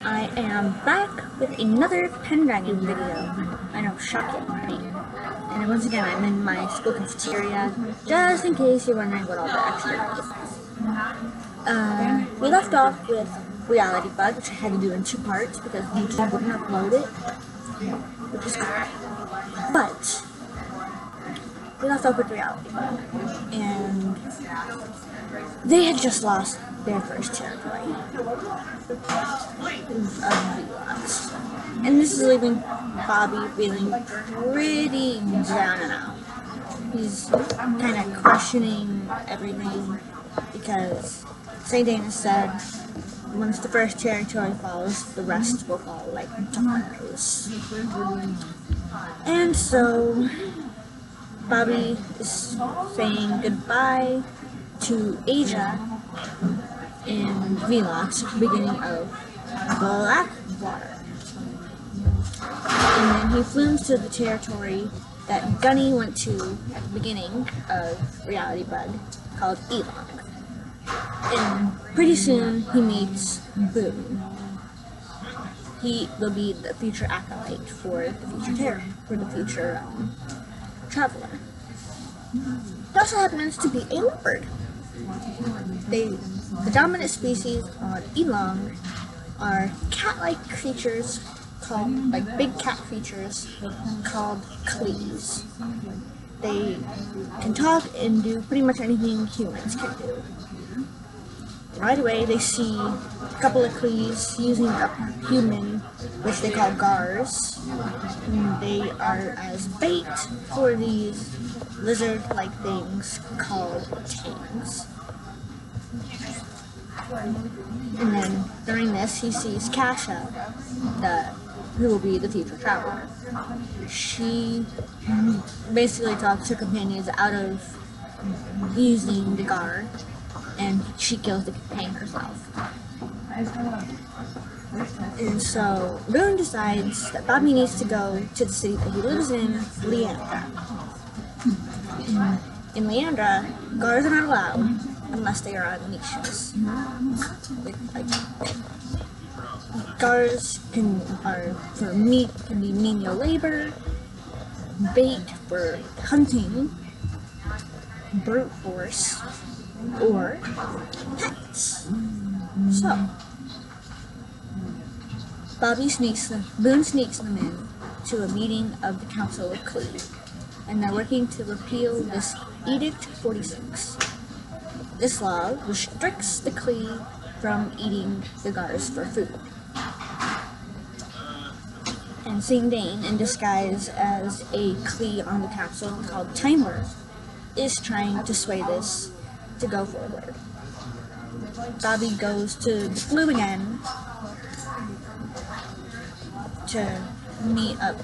I am back with another Pendragon video. I know, shocking, right? And once again, I'm in my school cafeteria, just in case you're wondering what all the extra is. We left off with Reality Bug, which I had to do in 2 parts because YouTube wouldn't upload it, which is great. But we left off with Reality Bug, and they had just lost their first territory. And this is leaving Bobby feeling pretty down and out. He's kind of questioning everything because St. Dana said once the first territory falls, the rest will fall like dominoes. And so Bobby is saying goodbye to Asia in Velox, beginning of Blackwater. And then he flew to the territory that Gunny went to at the beginning of Reality Bug, called Elong. And pretty soon he meets Boone. He will be the future acolyte for the future traveler. He also happens to be a leopard. The dominant species on Elong are cat-like creatures called, like big cat creatures called Clees. They can talk and do pretty much anything humans can do. Right away they see a couple of Clees using a human, which they call Gars. And they are as bait for these lizard-like things called Tangs. And then during this, he sees Kasha, who will be the future traveler. She basically talks her companions out of using the guard, and she kills the Tang herself. And so Boone decides that Bobby needs to go to the city that he lives in, Leandra. In Leandra, guards are not allowed unless they are on leashes. Guards can be menial labor, bait for hunting, brute force, or pets. So Boone sneaks them in to a meeting of the Council of Clee, and they're working to repeal this Edict 46. This law restricts the Clee from eating the Gars for food. And St. Dane, in disguise as a Clee on the council called Timer, is trying to sway this to go forward. Bobby goes to the Flue again to meet up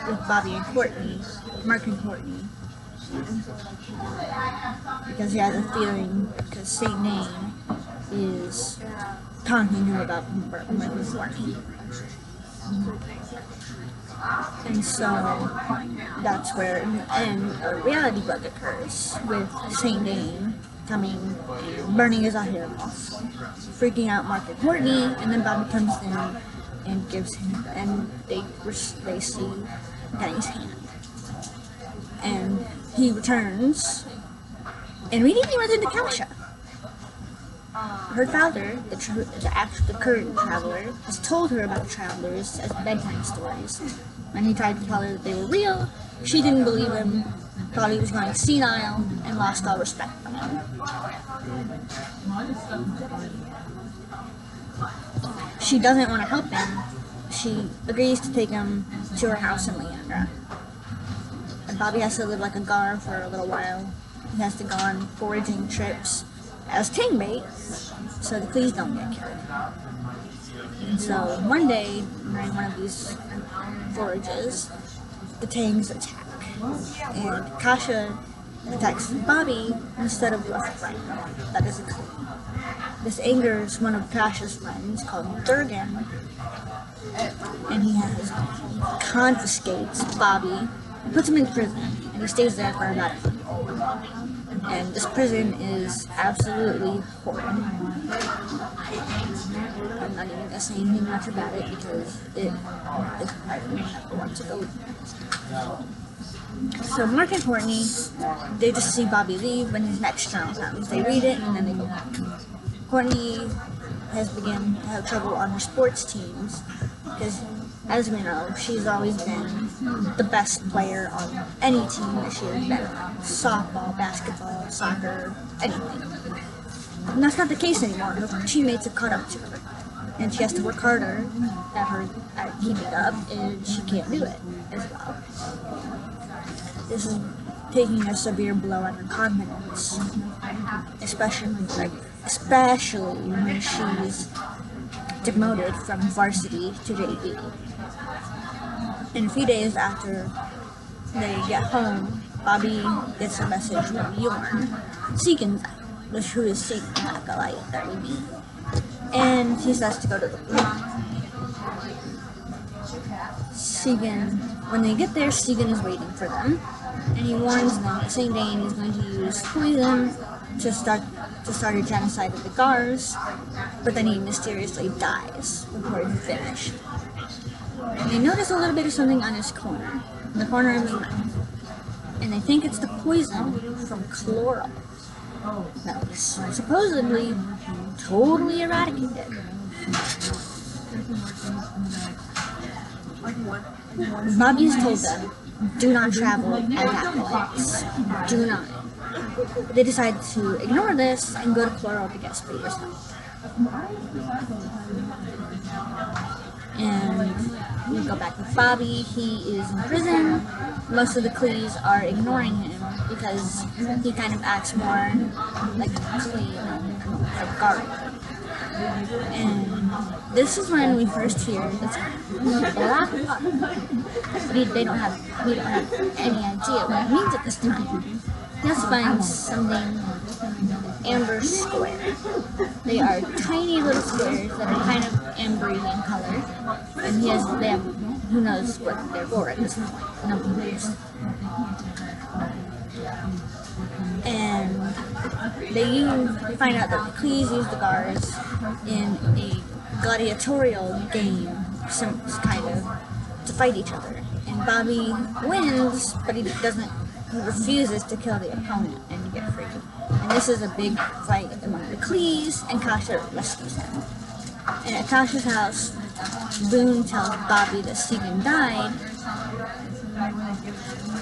with Bobby and Courtney, Mark and Courtney, because he has a feeling, because St. Dane is taunting him about Mark and Courtney. And so that's where a reality bug occurs, with St. Dane coming and burning his hair off, freaking out Mark and Courtney, and then Bobby comes in and gives him, and they see Danny's hand. And he returns, and immediately runs into Kasha. Her father, the current traveler, has told her about the travelers as bedtime stories. When he tried to tell her that they were real, she didn't believe him, thought he was going senile, and lost all respect for him. She doesn't want to help him. She agrees to take him to her house in Leandra. And Bobby has to live like a Gar for a little while. He has to go on foraging trips as Tang bait, so the Clees don't get killed. And so one day, during one of these forages, the Tangs attack. And Kasha attacks Bobby instead of a friend that is a Clee. This angers one of Kasha's friends called Durgan, and he confiscates Bobby and puts him in prison, and he stays there for about a month. And this prison is absolutely horrid. not even going to say anything much about it because it is private and I don't want to go. So Mark and Courtney, they just see Bobby leave when his next journal comes. They read it and then they go home. Courtney has begun to have trouble on her sports teams because, as we know, she's always been the best player on any team that she has been on. Softball, basketball, soccer, anything. And that's not the case anymore. Her teammates have caught up to her. And she has to work harder at keeping up, and she can't do it as well. This is taking a severe blow on her confidence, especially when she's demoted from varsity to JV. And a few days after they get home, Bobby gets a message from Yorn, Segan's who is Segan's acolyte that we meet. And he says to go to the pool. Segan, when they get there, Segan is waiting for them, and he warns them the same day he's going to use poison to start a genocide of the Gars, but then he mysteriously dies before he's finished. And they notice a little bit of something on his corner, in the corner of his mouth, and they think it's the poison from chloral that was supposedly totally eradicated. Bobby has told them, do not travel as acolytes. Do not. They decide to ignore this and go to Chloral to get Spader's help. And we go back with Bobby. He is in prison. Most of the Clees are ignoring him because he kind of acts more like a Clee than a guard. And this is when we first hear this black water. We don't have any idea what it means at this time. Let's find something amber square. They are tiny little squares that are kind of ambery in color. And who knows what they're for at this point. Nobody knows. And they find out that the Clees use the Gars in a gladiatorial game, some kind of, to fight each other. And Bobby wins, but he refuses to kill the opponent and get free. And this is a big fight among the Clees, and Kasha rescues him. And at Kasha's house, Boone tells Bobby that Segan died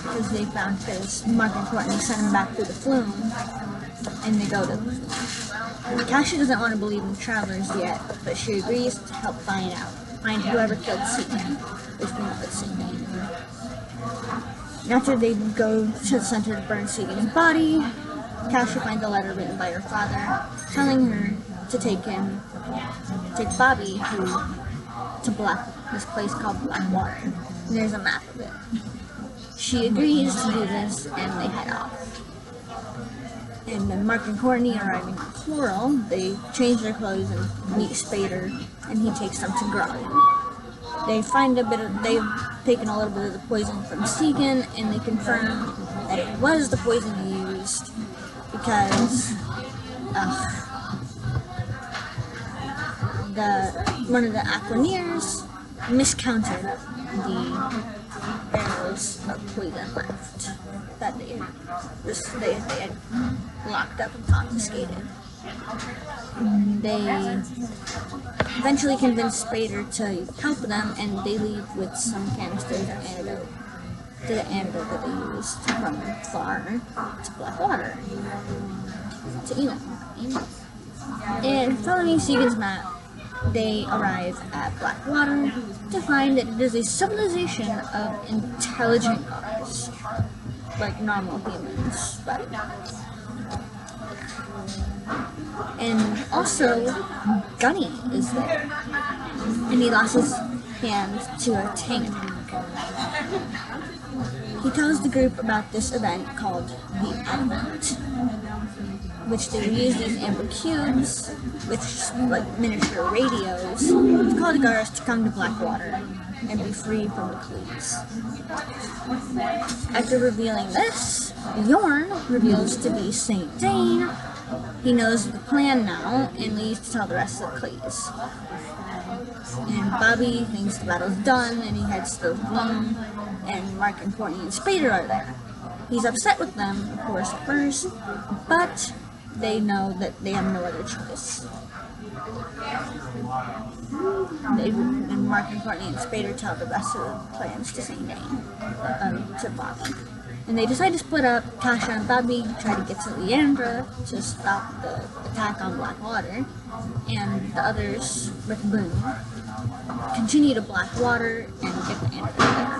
because they found his Mark and Courtney sent him back through the flume, and they go to the flume. Kasha doesn't want to believe in travelers yet, but she agrees to help find whoever killed Segan, which we know is Segan. After they go to the center to burn Segan's body, Kasha finds a letter written by her father telling her to take Bobby to this place called Blackwater. And there's a map of it. She agrees to do this, and they head off. And then Mark and Courtney arriving at Chloral, they change their clothes and meet Spader, and he takes them to Grog. They've taken a little bit of the poison from Segan, and they confirm that it was the poison used because one of the Aquaniers miscounted the barrels of poison left that they had locked up and confiscated. They eventually convince Spader to help them, and they leave with some canisters of antidote. The antidote that they used from Far to Blackwater to Eno. And following Segan's map, they arrive at Blackwater to find that it is a civilization of intelligent Gars, like normal humans, but and also Gunny is there, and he lost his hand to a tank attack. He tells the group about this event called the Advent, which they use these amber cubes with like miniature radios to call the Gars to come to Blackwater and be free from the Clees. After revealing this, Yorn reveals to be Saint Dane. He knows the plan now and leaves to tell the rest of the Clees. And Bobby thinks the battle's done, and he heads to the room, and Mark and Courtney and Spader are there. He's upset with them, of course, at first, but they know that they have no other choice. And Mark and Courtney and Spader tell the rest of the plans to St. Dane, to Bobby. And they decide to split up. Kasha and Bobby try to get to Leandra to stop the attack on Blackwater, and the others, with Boone, continue to Blackwater and get Leandra there.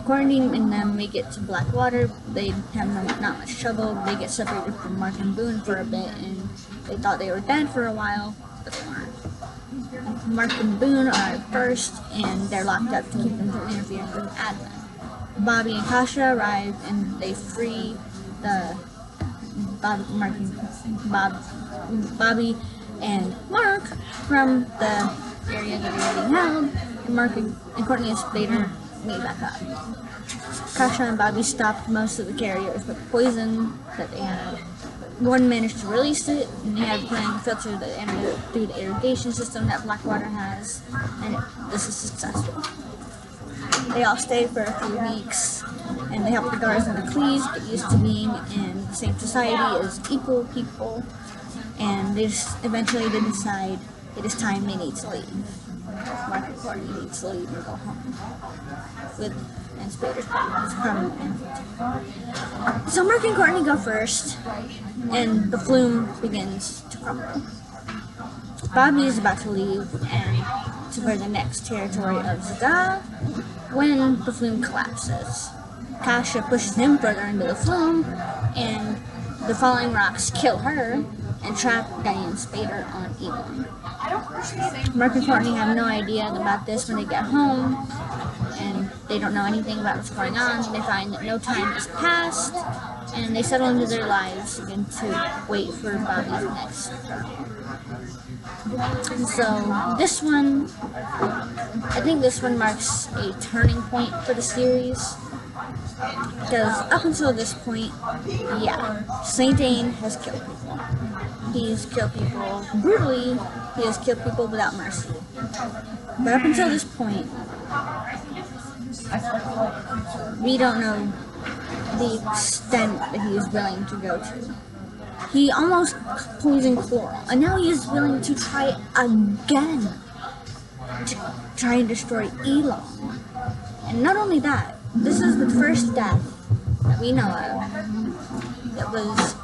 Courtney and them make it to Blackwater. They have not much trouble. They get separated from Mark and Boone for a bit, and they thought they were dead for a while, but they weren't. Mark and Boone are first, and they're locked up to keep them from interfering with admin. Bobby and Kasha arrive, and they free the Bobby and Mark from the area that they were being held, and Mark and Courtney and Spader meet back up. Kasha and Bobby stopped most of the carriers with poison that they had. One managed to release it, and they had a plan to filter the antidote through the irrigation system that Blackwater has, and this is successful. They all stayed for a few weeks, and they helped the guards and the Clees get used to being in the same society as equal people, and eventually they decide it is time they need to leave. Mark and Courtney need to leave and go home, and Spader's permanent. So Mark and Courtney go first, and the flume begins to crumble. Bobby is about to leave and to the next territory of Zadaa when the flume collapses. Kasha pushes him further into the flume, and the falling rocks kill her and trap Diane Spader on Elon. Mark and Courtney have no idea about this when they get home, and they don't know anything about what's going on. They find that no time has passed, and they settle into their lives again to wait for Bobby's next turn. So this one, I think this one marks a turning point for the series, because up until this point, yeah, St. Dane has killed people. He's killed people brutally, he has killed people without mercy. But up until this point, we don't know the extent that he is willing to go to. He almost poisoned Coral, and now he is willing to try again to try and destroy Elon. And not only that, this is the first death that we know of that was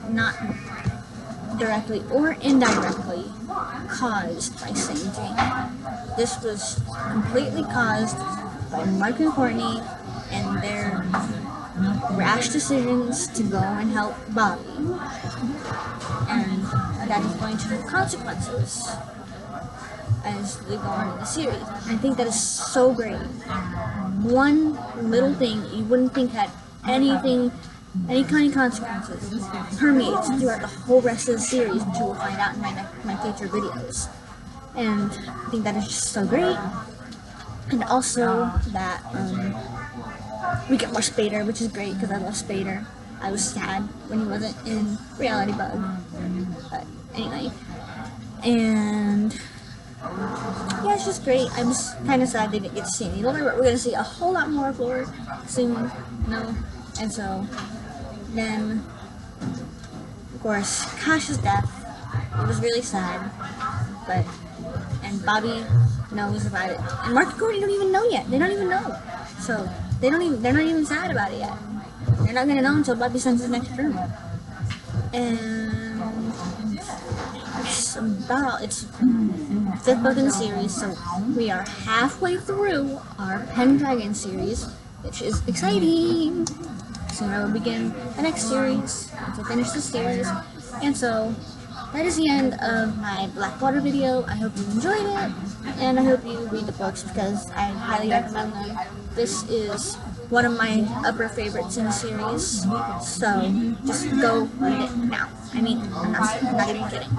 not directly or indirectly caused by St. Dane. This was completely caused by Mark and Courtney and their rash decisions to go and help Bobby, and that is going to have consequences as we go on in the series. And I think that is so great. One little thing you wouldn't think had any kind of consequences permeates throughout the whole rest of the series, which you will find out in my future videos. And I think that is just so great. And also that we get more Spader, which is great because I love Spader. I was sad when he wasn't in Reality Bug, but anyway. And yeah, it's just great. I'm just kind of sad they didn't get to see any longer, but we're going to see a whole lot more of Lord soon, you know. And so then, of course, Kasha's death. It was really sad, and Bobby knows about it, and Mark and Courtney don't even know yet. They don't even know, so they're not even sad about it yet. They're not gonna know until Bobby sends his next room. And it's the fifth book in the series, so we are halfway through our Pendragon series, which is exciting. Soon I will begin the next series to finish this series. And so that is the end of my Blackwater video. I hope you enjoyed it, and I hope you read the books because I highly recommend them. This is one of my upper favorites in the series, so just go read it now. I mean, I'm not even kidding.